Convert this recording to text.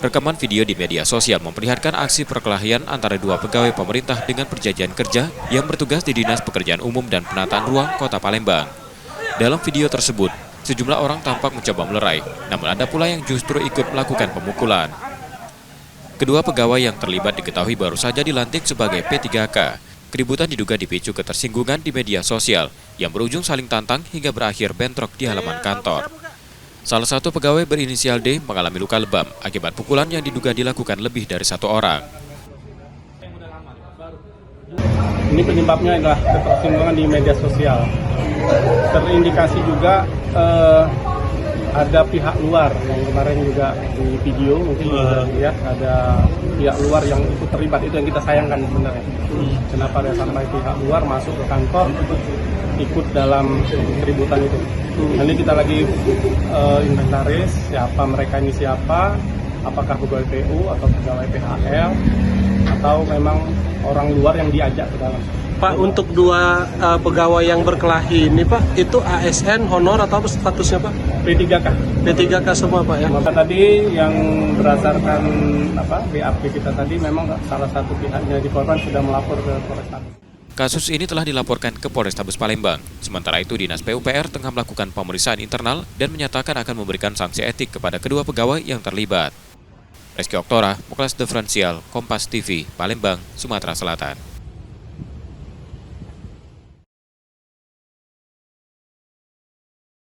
Rekaman video di media sosial memperlihatkan aksi perkelahian antara dua pegawai pemerintah dengan perjanjian kerja yang bertugas di Dinas Pekerjaan Umum dan Penataan Ruang Kota Palembang. Dalam video tersebut, sejumlah orang tampak mencoba melerai, namun ada pula yang justru ikut melakukan pemukulan. Kedua pegawai yang terlibat diketahui baru saja dilantik sebagai P3K. Keributan diduga dipicu ketersinggungan di media sosial yang berujung saling tantang hingga berakhir bentrok di halaman kantor. Salah satu pegawai berinisial D mengalami luka lebam akibat pukulan yang diduga dilakukan lebih dari satu orang. Ini penyebabnya adalah ketersinggungan di media sosial. Terindikasi juga ada pihak luar yang kemarin juga di video mungkin bisa dilihat ada pihak luar yang ikut terlibat. Itu yang kita sayangkan sebenarnya. Kenapa ada sampai pihak luar masuk ke kantor ikut dalam keributan itu. Nanti kita lagi inventaris siapa mereka ini siapa, apakah pegawai PU atau pegawai PHL atau memang orang luar yang diajak ke dalam. Pak, untuk dua pegawai yang berkelahi ini Pak, itu ASN, honor atau apa statusnya Pak? P3K. P3K semua Pak ya? Maka tadi yang berdasarkan BAP kita tadi memang salah satu pihaknya di korban sudah melapor ke Polrestabes. Kasus ini telah dilaporkan ke Polrestabes Palembang. Sementara itu, Dinas PUPR tengah melakukan pemeriksaan internal dan menyatakan akan memberikan sanksi etik kepada kedua pegawai yang terlibat. Reski Oktora, Muklas Diferensial, Kompas TV, Palembang, Sumatera Selatan.